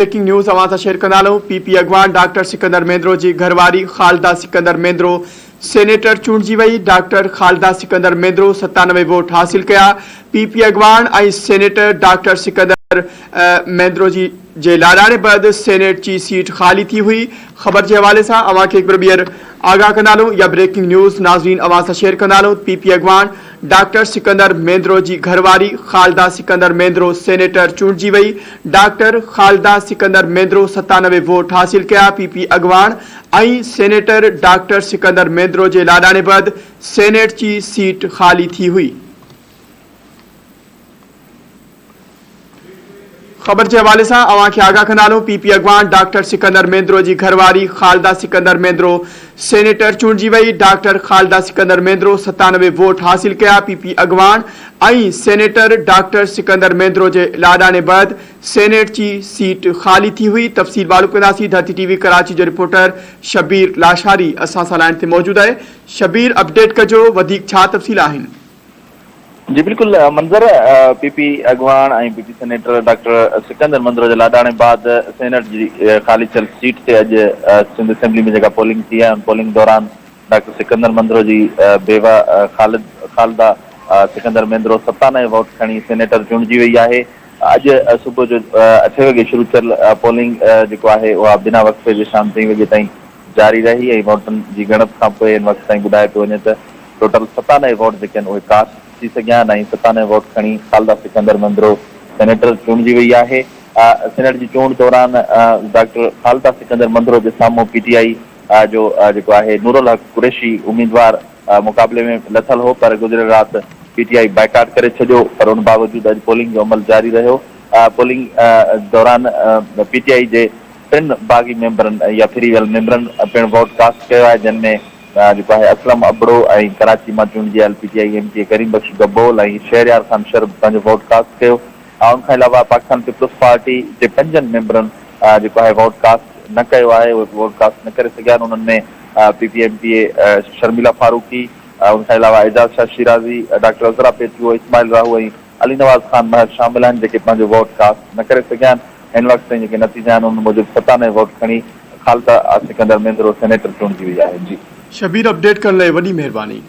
Breaking news अवां share कंदा PP अगवान doctor Sikandar मेंद्रो जी घरवारी खालदा सिकंदर मेंद्रो सेनेटर चूंडजी वही। डॉक्टर खालदा सिकंदर मेंद्रो 97 वोट हासिल किया। पीपी अगवान और सेनेटर डॉक्टर सिकंदर मेंद्रो जी जे लाड़ाने बाद सेनेट की सीट खाली थी हुई। खबर के हवाले से अवां के एक बार ॿीहर आगाह कंदा या ब्रेकिंग न्यूज़ नाज़रीन अवां सां शेयर कंदा। पीपी अगवान डॉक्टर सिकंदर मेंद्रो जी घरवारी खालदा सिकंदर मेंद्रो सेनेटर चूंडजी वही। डॉक्टर खालदा सिकंदर मेंद्रो 97 वोट हासिल किया। पीपी अगवान और सेनेटर डॉक्टर सिकंदर मेंद्रो के लाड़ाने बाद सेनेट की सीट खाली थी हुई। खबर के हवाले से अवां के आगाह कंदा पीपी अगवान डॉक्टर सिकंदर मेंद्रो जी घरवारी खालदा सिकंदर मेंद्रो सेनेटर चूंडजी वही। डॉक्टर खालदा सिकंदर मेंद्रो 97 वोट हासिल किया। पीपी अगवान और सेनेटर डॉक्टर सिकंदर मेंद्रो के लाड़ाने बाद सेनेट की सीट खाली थी हुई। तफसील मालूम कंदासीं। धरती टीवी कराची जो रिपोर्टर शबीर लाशारी असां सां लाइन ते मौजूद है। शबीर अपडेट कजो वधीक छा तफसील आहिनि। जी बिल्कुल मंजर पीपी अगवान और पीपी सेनेटर डॉक्टर सिकंदर मेंद्रो के लाड़ाने बाद सेनेट की खाली चल सीट से अज सिंध असेंबली में जगह पोलिंग थी है। उन पोलिंग दौरान डॉक्टर सिकंदर मेंद्रो की बेवा खालदा सिकंदर मेंद्रो 97 वोट खी सेनेटर चूंडजी वही है। अज सुबह जो 8 वगे शुरू थियल पोलिंग जो है वह बिना वक्फे के शाम 3 वगे ताईं जारी रही। वोटन की गणत का इन वक्त ताईं बुधाए पे वे तो टोटल 97 वोट जो कास्ट थी सघिया 97 वोट खी खालदा सिकंदर मेंद्रो सेनेटर चूंडजी वही है। सेनेट की चूंड दौरान डॉक्टर खालदा सिकंदर मेंद्रो के सामू पीटीआई जो है नूरुल हक कुरैशी उम्मीदवार मुकाबले में लथल हो, पर गुजरियल रात पीटीआई बाइकाट करे छो। पर उन बावजूद अज पोलिंग जो अमल जारी रहो। पोलिंग दौरान पीटीआई के 3 बागी मेंबरन या फ्री वेल मेंबरन पिण वोट कास्ट किया है, जिनमें जो है असलम अबड़ो और कराची में चूंडजी पीटीआई एमपी करीम बख्श गब्बोल और शहरयार खान शर्फ वोट कास्ट किया। उनके अलावा पाकिस्तान पीपल्स पार्टी के 5 मेंबरन जो है वोट कास्ट न किया है, वोट कास्ट न कर सघिया। उनमें पीपीएमपीए शर्मिला फारूकी, उनके अलावा एजाज शाह शिराजी, डॉक्टर अजरा पेथियो, इस्माइल राहू और अली नवाज खान महर शामिल हैं, जो वोट कास्ट न कर सघिया। इन वक्त जो नतीजा उन मूजिब 97 वोट खी खालदा सिकंदर मेंद्रो सेनेटर चूंडजी वही है। जी शबीर अपडेट करने वही मेहरबानी।